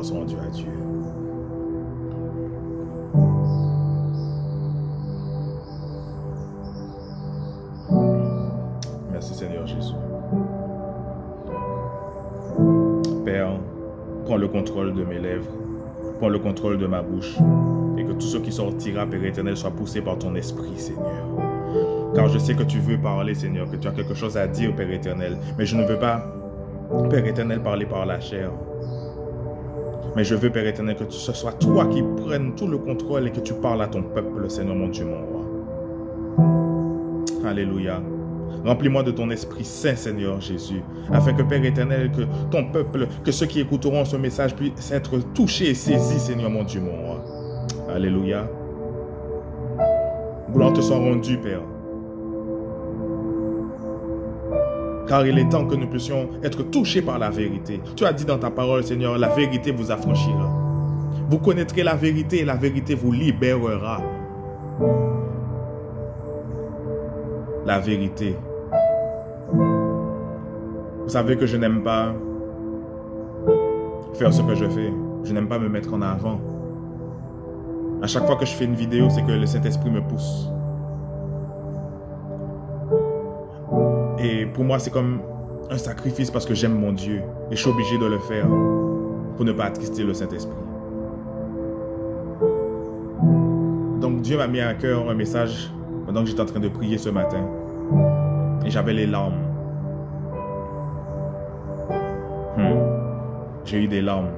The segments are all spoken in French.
soit rendue à Dieu. Merci Seigneur Jésus. Père, prends le contrôle de mes lèvres, prends le contrôle de ma bouche, et que tout ce qui sortira, Père éternel, soit poussé par ton esprit, Seigneur. Car je sais que tu veux parler, Seigneur, que tu as quelque chose à dire, Père éternel, mais je ne veux pas, Père éternel, parler par la chair. Mais je veux, Père éternel, que ce soit toi qui prennes tout le contrôle et que tu parles à ton peuple, Seigneur mon Dieu, mon roi. Alléluia. Remplis-moi de ton Esprit Saint, Seigneur Jésus, afin que, Père éternel, que ton peuple, que ceux qui écouteront ce message puissent être touchés et saisis, Seigneur mon Dieu, mon roi. Alléluia. Gloire te soit rendue, Père. Car il est temps que nous puissions être touchés par la vérité. Tu as dit dans ta parole, Seigneur, la vérité vous affranchira. Vous connaîtrez la vérité et la vérité vous libérera. La vérité. Vous savez que je n'aime pas faire ce que je fais. Je n'aime pas me mettre en avant. À chaque fois que je fais une vidéo, c'est que le Saint-Esprit me pousse. Et pour moi, c'est comme un sacrifice parce que j'aime mon Dieu. Et je suis obligé de le faire pour ne pas attrister le Saint-Esprit. Donc Dieu m'a mis à cœur un message pendant que j'étais en train de prier ce matin. Et j'avais les larmes. J'ai eu des larmes.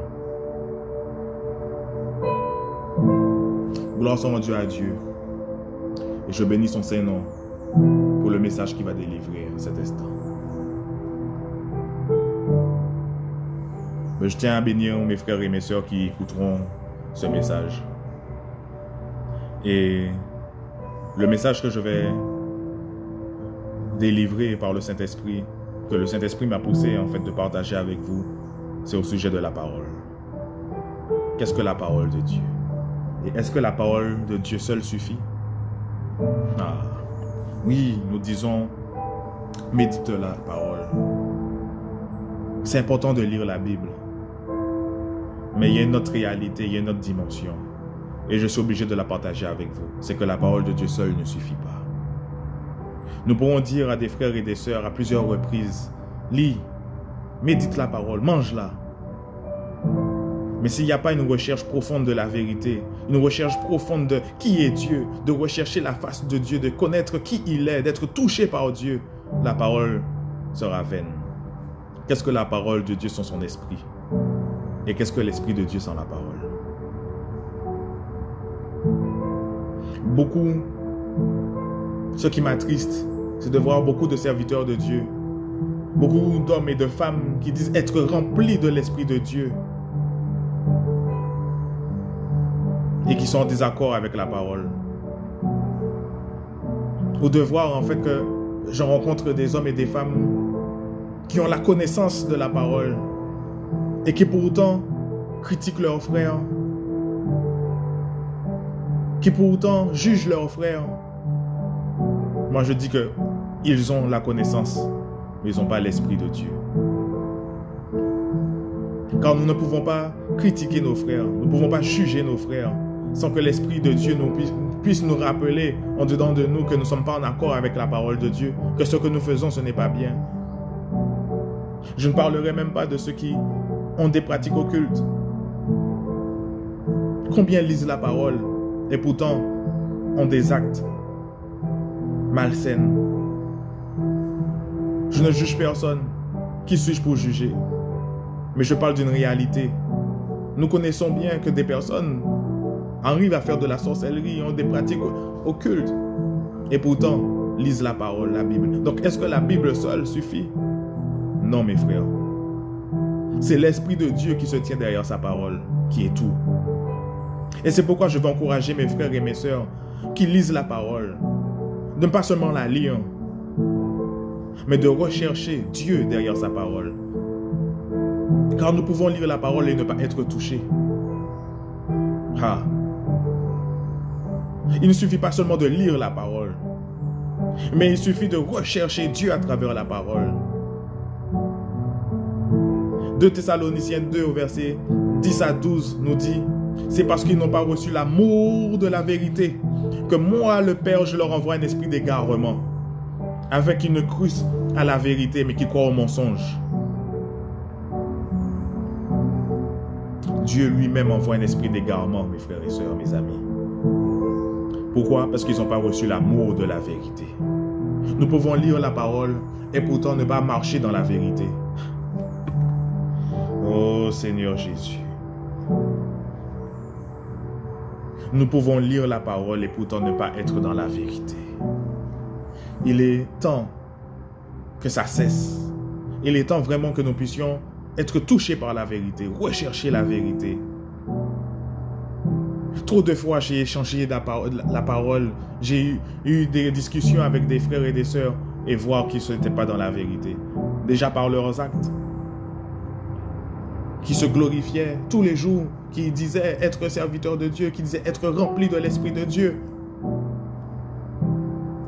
Gloire soit rendue à Dieu. Et je bénis son Saint-Nom pour le message qu'il va délivrer à cet instant. Mais je tiens à bénir mes frères et mes sœurs qui écouteront ce message. Et le message que je vais délivrer par le Saint-Esprit, que le Saint-Esprit m'a poussé en fait de partager avec vous, c'est au sujet de la parole. Qu'est-ce que la parole de Dieu? Et est-ce que la parole de Dieu seule suffit? Oui, nous disons, médite la parole. C'est important de lire la Bible. Mais il y a une autre réalité, il y a une autre dimension. Et je suis obligé de la partager avec vous. C'est que la parole de Dieu seule ne suffit pas. Nous pourrons dire à des frères et des sœurs à plusieurs reprises, lis, médite la parole, mange-la. Mais s'il n'y a pas une recherche profonde de la vérité, une recherche profonde de qui est Dieu, de rechercher la face de Dieu, de connaître qui il est, d'être touché par Dieu, la parole sera vaine. Qu'est-ce que la parole de Dieu sans son esprit? Et qu'est-ce que l'esprit de Dieu sans la parole? Beaucoup, ce qui m'attriste, c'est de voir beaucoup de serviteurs de Dieu, beaucoup d'hommes et de femmes qui disent être remplis de l'esprit de Dieu et qui sont en désaccord avec la parole. Ou de voir en fait que je rencontre des hommes et des femmes qui ont la connaissance de la parole et qui pourtant critiquent leurs frères, qui pourtant jugent leurs frères. Moi je dis que ils ont la connaissance, mais ils n'ont pas l'esprit de Dieu. Car nous ne pouvons pas critiquer nos frères, nous ne pouvons pas juger nos frères sans que l'esprit de Dieu puisse nous rappeler en dedans de nous que nous ne sommes pas en accord avec la parole de Dieu, que ce que nous faisons ce n'est pas bien. Je ne parlerai même pas de ceux qui ont des pratiques occultes. Combien lisent la parole et pourtant ont des actes malsains. Je ne juge personne. Qui suis-je pour juger? Mais je parle d'une réalité. Nous connaissons bien que des personnes arrivent à faire de la sorcellerie, ont des pratiques occultes et pourtant lisent la parole, la Bible. Donc est-ce que la Bible seule suffit? Non mes frères. C'est l'Esprit de Dieu qui se tient derrière sa parole, qui est tout. Et c'est pourquoi je veux encourager mes frères et mes sœurs qui lisent la parole, de ne pas seulement la lire, mais de rechercher Dieu derrière sa parole. Car nous pouvons lire la parole et ne pas être touchés. Il ne suffit pas seulement de lire la parole, mais il suffit de rechercher Dieu à travers la parole. 2 Thessaloniciens 2 au verset 10 à 12 nous dit, c'est parce qu'ils n'ont pas reçu l'amour de la vérité que moi, le Père, je leur envoie un esprit d'égarement, afin qu'ils ne crussent à la vérité, mais qu'ils croient au mensonge. Dieu lui-même envoie un esprit d'égarement, mes frères et sœurs, mes amis. Pourquoi? Parce qu'ils n'ont pas reçu l'amour de la vérité. Nous pouvons lire la parole et pourtant ne pas marcher dans la vérité. Oh Seigneur Jésus. Nous pouvons lire la parole et pourtant ne pas être dans la vérité. Il est temps que ça cesse. Il est temps vraiment que nous puissions être touchés par la vérité, rechercher la vérité. Trop de fois, j'ai échangé la parole, j'ai eu des discussions avec des frères et des sœurs et voir qu'ils n'étaient pas dans la vérité. Déjà par leurs actes. Qui se glorifiaient tous les jours, qui disaient être serviteurs de Dieu, qui disaient être remplis de l'Esprit de Dieu.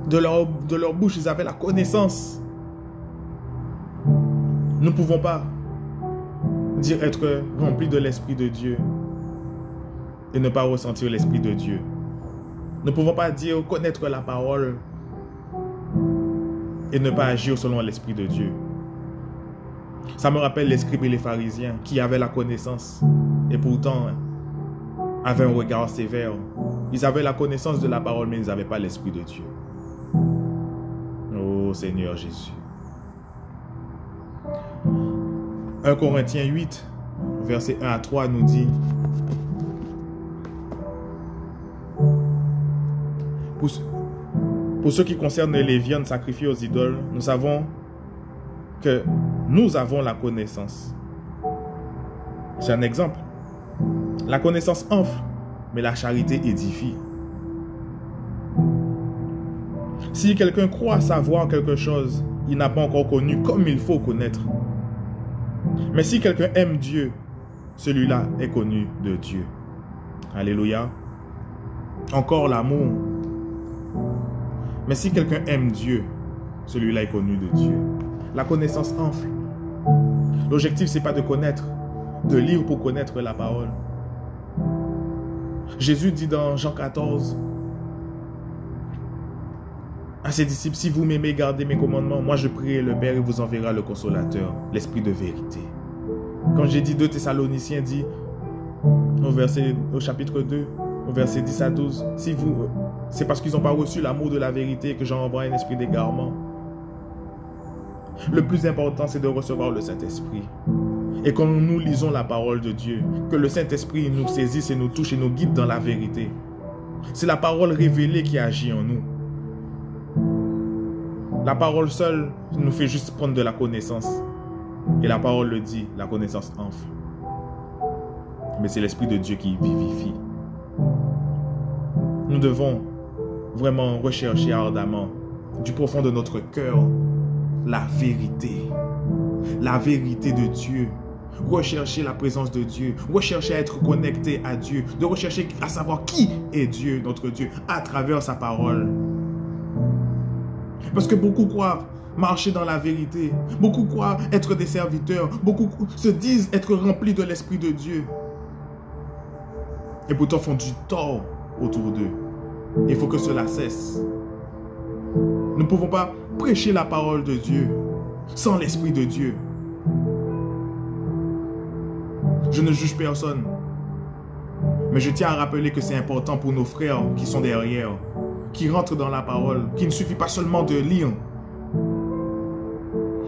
De leur bouche, ils avaient la connaissance. Nous ne pouvons pas dire être remplis de l'Esprit de Dieu et ne pas ressentir l'Esprit de Dieu. Nous ne pouvons pas dire connaître la parole et ne pas agir selon l'Esprit de Dieu. Ça me rappelle les scribes et les pharisiens qui avaient la connaissance et pourtant avaient un regard sévère. Ils avaient la connaissance de la parole mais ils n'avaient pas l'Esprit de Dieu. Oh Seigneur Jésus. 1 Corinthiens 8, versets 1 à 3 nous dit: Pour ce qui concerne les viandes sacrifiées aux idoles, nous savons que nous avons la connaissance. C'est un exemple. La connaissance enfle, mais la charité édifie. Si quelqu'un croit savoir quelque chose, il n'a pas encore connu comme il faut connaître. Mais si quelqu'un aime Dieu, celui-là est connu de Dieu. Alléluia. Encore l'amour. Mais si quelqu'un aime Dieu, celui-là est connu de Dieu. La connaissance enfle. L'objectif, ce n'est pas de connaître, de lire pour connaître la parole. Jésus dit dans Jean 14 à ses disciples: si vous m'aimez, gardez mes commandements. Moi, je prierai le Père et vous enverra le consolateur, l'Esprit de vérité. Quand j'ai dit 2 Thessaloniciens dit au chapitre 2, au verset 10 à 12, c'est parce qu'ils n'ont pas reçu l'amour de la vérité que j'en envoie un esprit d'égarement. Le plus important, c'est de recevoir le Saint-Esprit. Et quand nous lisons la parole de Dieu, que le Saint-Esprit nous saisisse et nous touche et nous guide dans la vérité. C'est la parole révélée qui agit en nous. La parole seule nous fait juste prendre de la connaissance. Et la parole le dit, la connaissance enfle. Mais c'est l'Esprit de Dieu qui vivifie. Nous devons vraiment rechercher ardemment, du profond de notre cœur, la vérité de Dieu. Rechercher la présence de Dieu, rechercher à être connecté à Dieu, de rechercher à savoir qui est Dieu, notre Dieu, à travers sa parole. Parce que beaucoup croient marcher dans la vérité, beaucoup croient être des serviteurs, beaucoup se disent être remplis de l'Esprit de Dieu. Et pourtant font du tort autour d'eux. Il faut que cela cesse. Nous ne pouvons pas prêcher la parole de Dieu sans l'Esprit de Dieu. Je ne juge personne. Mais je tiens à rappeler que c'est important pour nos frères qui sont derrière, qui rentrent dans la parole, qu'il ne suffit pas seulement de lire,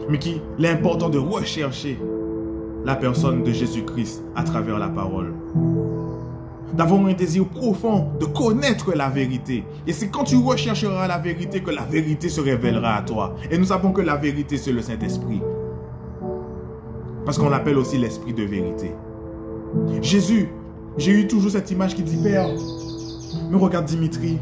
mais qu'il est important de rechercher la personne de Jésus-Christ à travers la parole. D'avoir un désir profond de connaître la vérité. Et c'est quand tu rechercheras la vérité que la vérité se révélera à toi. Et nous savons que la vérité, c'est le Saint-Esprit. Parce qu'on l'appelle aussi l'Esprit de vérité. Jésus, j'ai eu toujours cette image qui dit: Père, mais regarde Dimitri.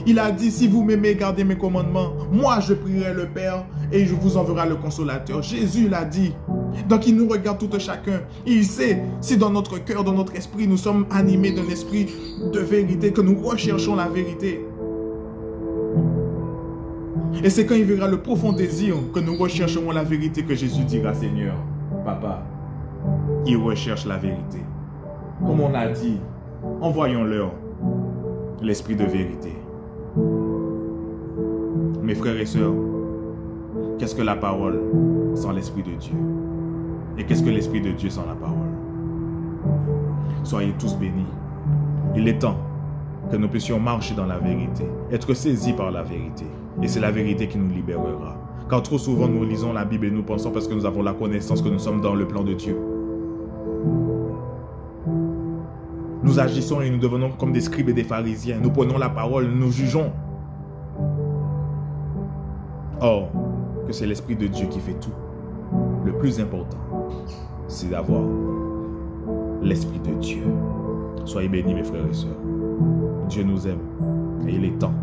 Il a dit: si vous m'aimez, gardez mes commandements. Moi, je prierai le Père et je vous enverrai le consolateur. Jésus l'a dit. Donc, il nous regarde tout chacun. Il sait si dans notre cœur, dans notre esprit, nous sommes animés d'un esprit de vérité, que nous recherchons la vérité. Et c'est quand il verra le profond désir que nous rechercherons la vérité que Jésus dira: Seigneur, Papa, il recherche la vérité. comme on a dit, envoyons-leur l'esprit de vérité. Mes frères et sœurs, qu'est-ce que la parole sans l'esprit de Dieu? Et qu'est-ce que l'esprit de Dieu sans la parole? Soyez tous bénis. Il est temps que nous puissions marcher dans la vérité, être saisis par la vérité. Et c'est la vérité qui nous libérera. Car trop souvent nous lisons la Bible et nous pensons parce que nous avons la connaissance que nous sommes dans le plan de Dieu. Nous agissons et nous devenons comme des scribes et des pharisiens. Nous prenons la parole, nous jugeons. Or, que c'est l'Esprit de Dieu qui fait tout. Le plus important, c'est d'avoir l'Esprit de Dieu. Soyez bénis mes frères et sœurs. Dieu nous aime et il est temps